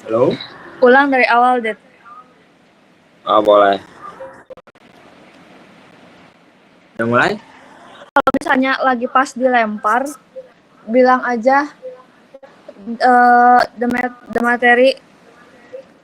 Halo? Ulang dari awal, Det. Oh, boleh. Udah mulai? Kalau misalnya lagi pas dilempar, bilang aja the material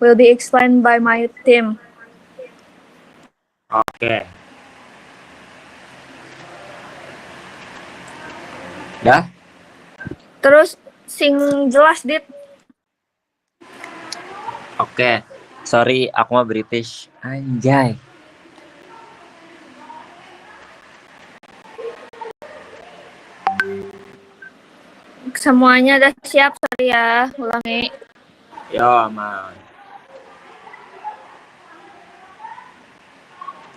will be explained by my team. Oke. Dah? Terus sing jelas, Dit. Oke. Sorry, aku mah British. Anjay. Semuanya udah siap, sorry ya. Ulangi. Yo, aman.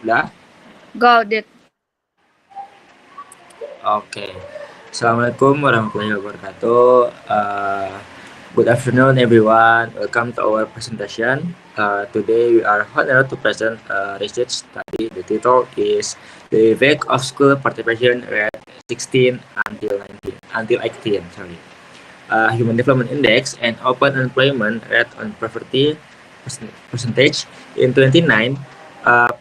Dah? Go, Dit. Oke. Assalamualaikum warahmatullahi wabarakatuh. Good afternoon, everyone. Welcome to our presentation. Today we are honored to present a research study. The title is The Effect of School Participation Rate 16 until 18. Sorry. Human Development Index and Open Employment Rate on Poverty percentage in 29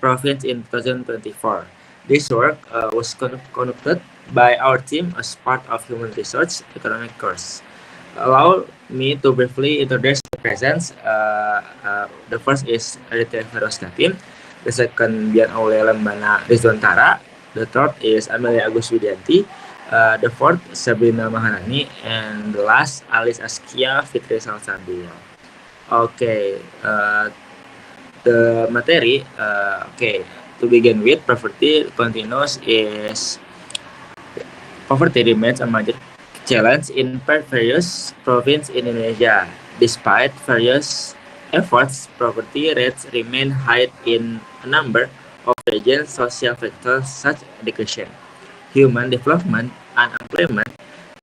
province in 2024. This work was conducted by our team as part of Human Resource Economic course. Allow me to briefly introduce the presents. The first is Aditya Ferostatin, the second Bian Aulia Lembana Rizwantara, the third is Amelia Agus Widianti, the fourth Sabrina Maharani, and the last Alice Askia Fitri Salsabila. Okay, the materi. Okay, to begin with, poverty continues is poverty remains a major challenge in various provinces in Indonesia. Despite various efforts, poverty rates remain high in a number of regions. Social factors such as education, human development, and employment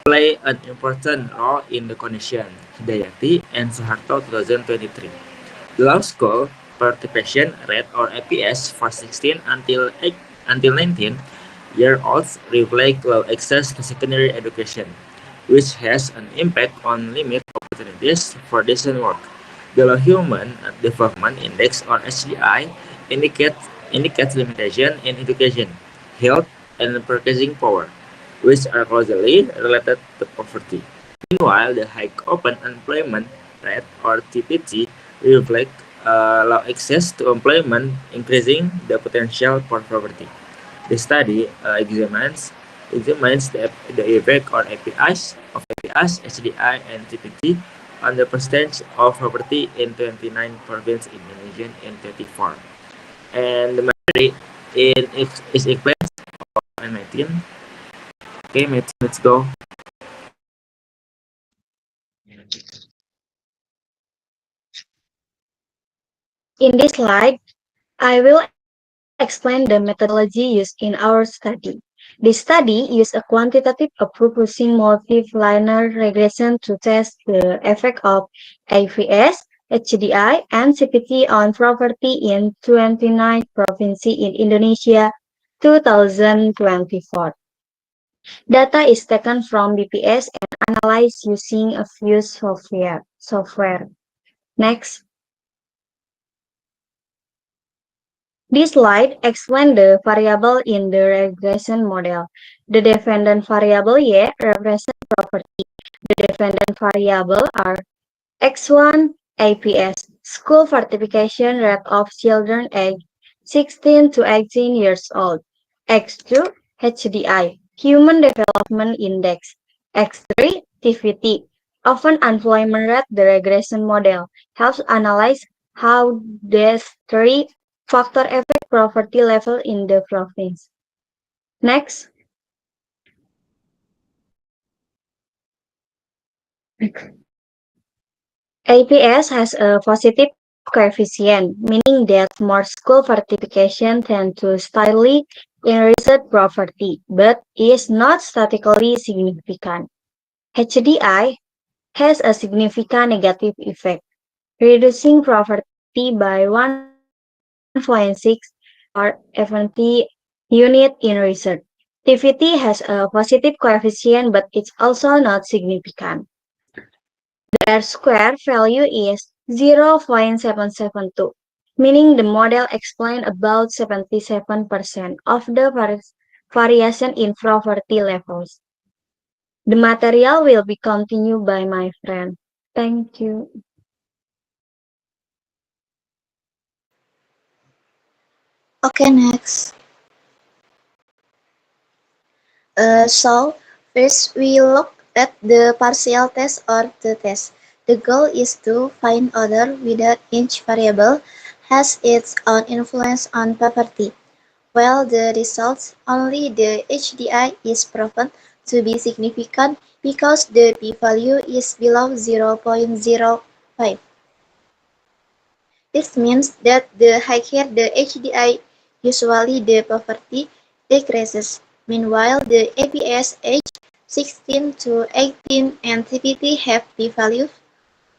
play an important role in the condition. Hidayati and Soeharto 2023. The low school participation rate or APS for 16 until 19-year-olds reflect low access to secondary education, which has an impact on limited opportunities for decent work. The Low Human Development Index or HDI indicates limitation in education, health, and purchasing power, which are closely related to poverty. Meanwhile, the high open employment rate or TPT reflect low access to employment, increasing the potential for poverty. The study examines the effect on APIs of APIs, HDI, and TPT on the percentage of poverty in 29 provinces in Indonesia in 24. And the material is explained on my team. Okay, let's go. In this slide, I will explain the methodology used in our study. This study used a quantitative approach using multi-linear regression to test the effect of AVS, HDI, and CPT on poverty in 29 provinces in Indonesia 2024. Data is taken from BPS and analyzed using a few software. Next. This slide explains the variable in the regression model. The dependent variable Y represents property. The dependent variable are X1 APS, school participation rate of children aged 16 to 18 years old. X2 HDI, Human Development Index. X3 TVT, Open Employment Rate. The regression model helps analyze how these three factor affect poverty level in the province. Next. APS has a positive coefficient, meaning that more school participation tend to slightly increase poverty, but is not statistically significant. HDI has a significant negative effect, reducing poverty by 1.6 or 70 unit in research. TVT has a positive coefficient, but it's also not significant. The R-square value is 0.772, meaning the model explained about 77% of the variation in poverty levels. The material will be continued by my friend. Thank you. Okay, next. So first we look at the partial test or the test. The goal is to find order whether each variable has its own influence on poverty. While the results, only the HDI is proven to be significant because the p-value is below 0.05. This means that the higher the HDI, usually the poverty decreases. Meanwhile, the APS age 16 to 18 and TPT have p-values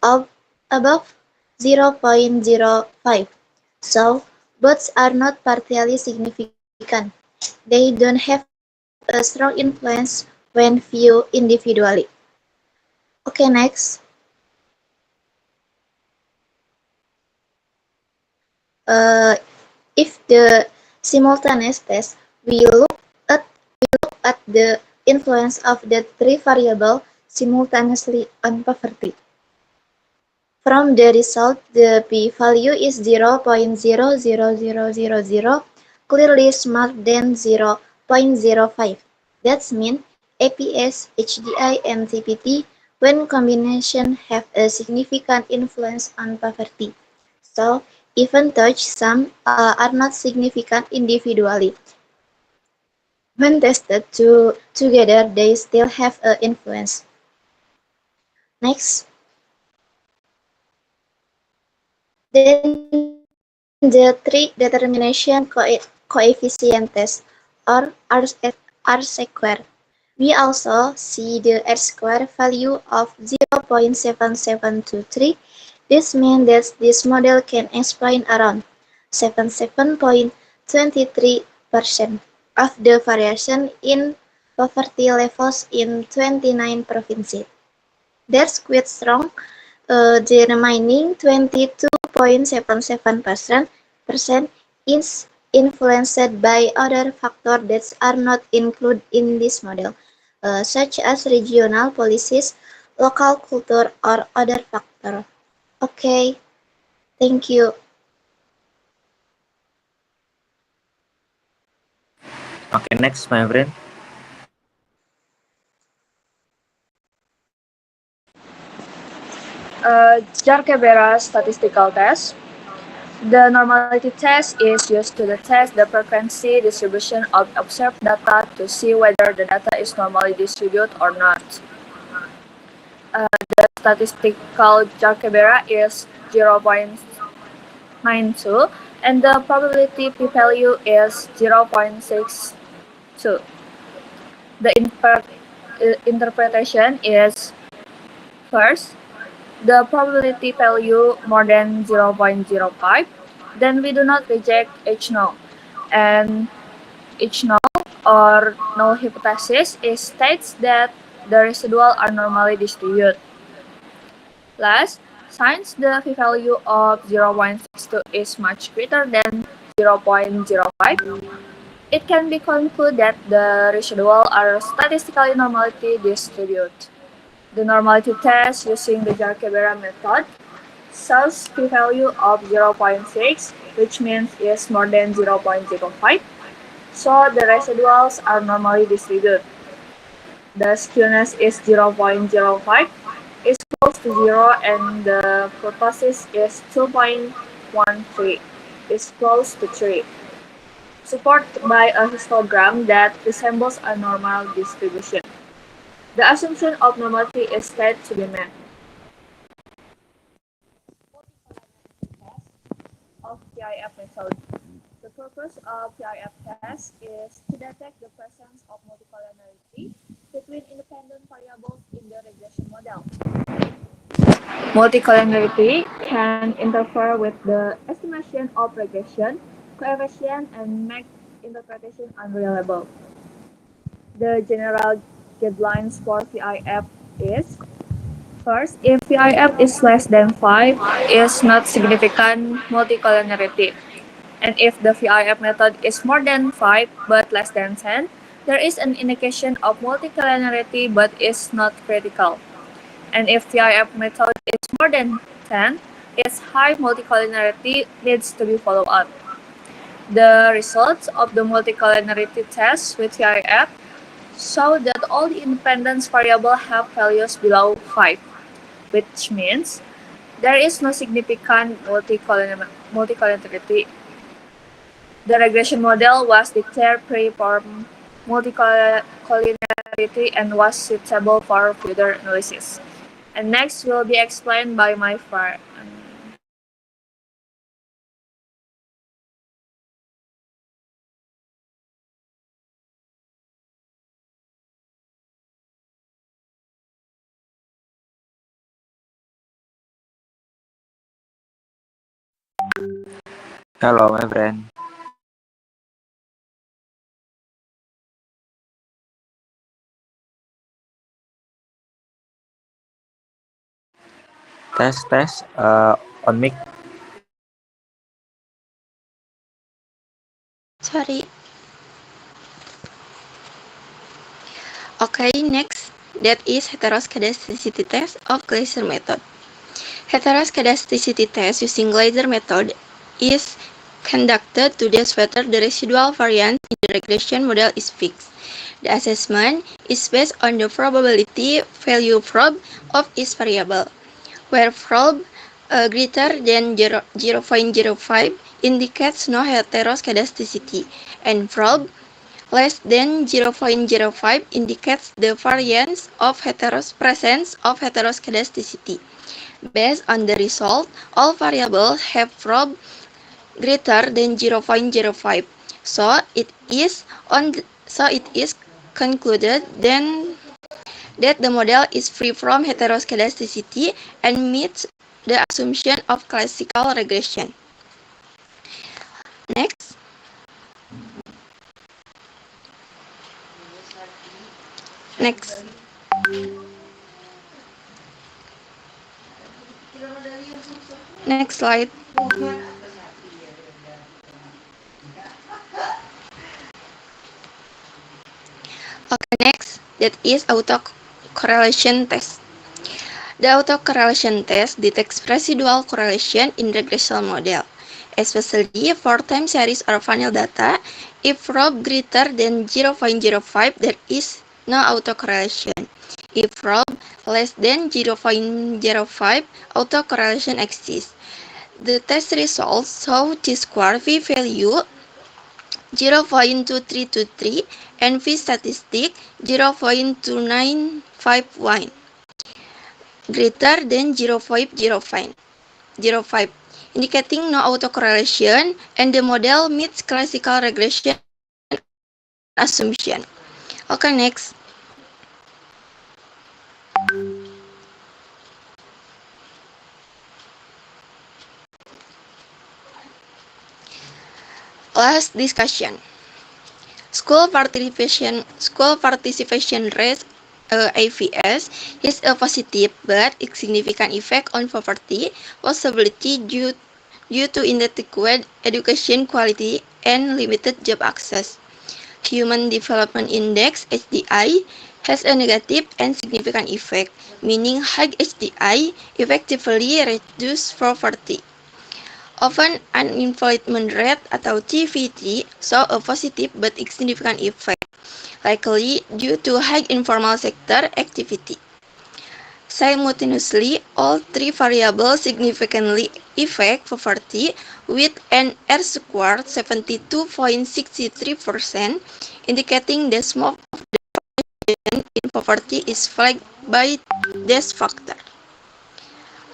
of above 0.05. So, both are not partially significant. They don't have a strong influence when viewed individually. Okay, next. Uh, if the simultaneous test, we look at the influence of the three variables simultaneously on poverty. From the result, the p-value is 0.00000, clearly smaller than 0.05. That means APS, HDI, and TPT, when combination, have a significant influence on poverty. So, even though some are not significant individually, when tested together, they still have an influence. Next. Then the three determination coefficient test or R-square. We also see the R-square value of 0.7723. This means that this model can explain around 77.23% of the variation in poverty levels in 29 provinces. That's quite strong. The remaining 22.77% is influenced by other factors that are not included in this model, such as regional policies, local culture, or other factors. Okay, thank you. Okay, next, my friend. Jarque-Bera statistical test. The normality test is used to detect the frequency distribution of observed data to see whether the data is normally distributed or not. The statistical Jarque-Bera is 0.92 and the probability p-value is 0.62. The interpretation is first, the probability value more than 0.05, then we do not reject H null. And H null or null hypothesis states that the residual are normally distributed. Last, since the p-value of 0.62 is much greater than 0.05, it can be concluded that the residual are statistically normally distributed. The normality test using the Jarque-Bera method shows p-value of 0.6, which means is more than 0.05. So the residuals are normally distributed. The skewness is 0.05, is close to 0, and the kurtosis is 2.13, is close to 3. Supported by a histogram that resembles a normal distribution. The assumption of normality is said to be met. Of PIF method. The purpose of PIF test is to detect the presence of multicollinearity between independent variables in the regression model. Multicollinearity can interfere with the estimation of regression coefficient and make interpretation unreliable. The general guidelines for PIF is First, if VIF is less than 5, is not significant multicollinearity. And if the VIF method is more than 5 but less than 10, there is an indication of multicollinearity but is not critical. And if VIF method is more than 10, its high multicollinearity needs to be followed up. The results of the multicollinearity test with VIF show that all the independence variables have values below 5, which means there is no significant multicollinearity. The regression model was declared free from multicollinearity and was suitable for further analysis. And next will be explained by my friend. Hello, my friend. Tes, on mic. Sorry. Okay, next, that is heteroscedasticity test of Glaser method. Heteroscedasticity test using Glaser method is conducted to test whether the residual variance in the regression model is fixed. The assessment is based on the probability value probe of each variable, where probe greater than 0.05 indicates no heteroscedasticity, and probe less than 0.05 indicates the presence of heteroscedasticity. Based on the result, all variables have probe greater than 0.05. So it is concluded then that the model is free from heteroscedasticity and meets the assumption of classical regression. Next. Next slide. Okay, next, that is autocorrelation test. The autocorrelation test detects residual correlation in regression model, especially for time series or final data. If probe greater than 0.05, there is no autocorrelation. If probe less than 0.05, autocorrelation exists. The test results show t-square p-value 0.2323 and p-statistic 0.2951 greater than 0.05, indicating no autocorrelation, and the model meets classical regression assumption. Okay, next. Last discussion. School participation rate AVS is a positive but insignificant effect on poverty, possibility due to inadequate education quality and limited job access. Human Development Index (HDI) has a negative and significant effect, meaning high HDI effectively reduces poverty. Often unemployment rate atau TVT show a positive but insignificant effect, likely due to high informal sector activity. Simultaneously, all three variables significantly affect poverty, with an R-squared 72.63%, indicating the smoke of the population in poverty is flagged by this factor.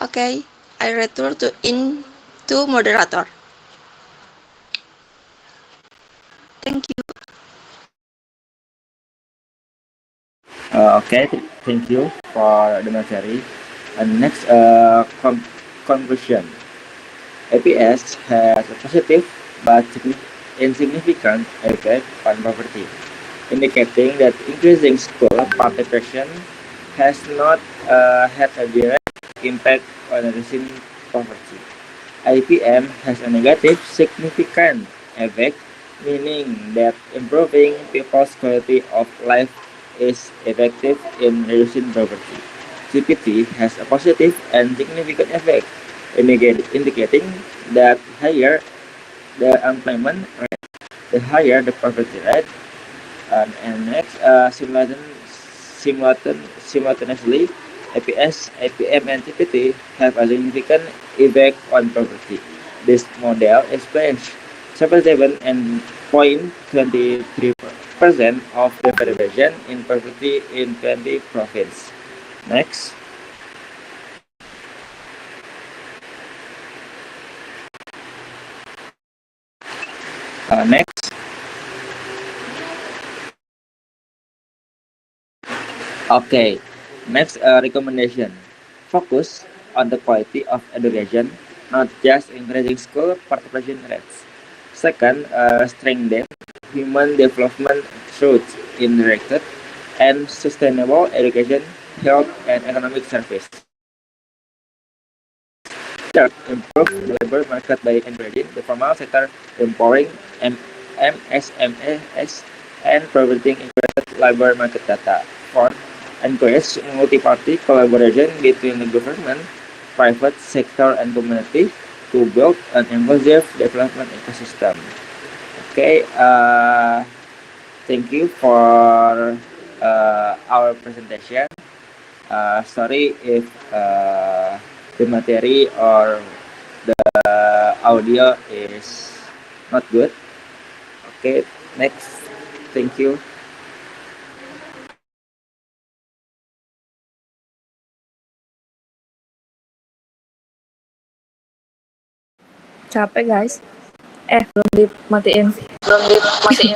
Okay, I return to moderator. Thank you. Okay, thank you for the material. And next, conclusion. APS has a positive but insignificant effect on poverty, indicating that increasing school participation has not had a direct impact on reducing poverty. IPM has a negative significant effect, meaning that improving people's quality of life is effective in reducing poverty. CPT has a positive and significant effect, indicating that higher the employment rate, the higher the poverty rate. And next, simultaneously, APS, APM, and TPT have a significant effect on poverty. This model explains 77 and 0.23% of the variation in poverty in 20 provinces. Next. Next. Okay. Next recommendation. Focus on the quality of education, not just increasing school participation rates. Second, strengthen human development through interactive and sustainable education, health, and economic service. Third, improve the labor market by encouraging the formal sector, empowering MSMEs, and providing integrated labor market data. Fourth, encourage multi-party collaboration between the government, private sector, and community to build an inclusive development ecosystem. Okay, thank you for our presentation. Sorry if the material or the audio is not good. Okay, next. Thank you. Capek guys. Belum dimatiin. Belum dimatiin.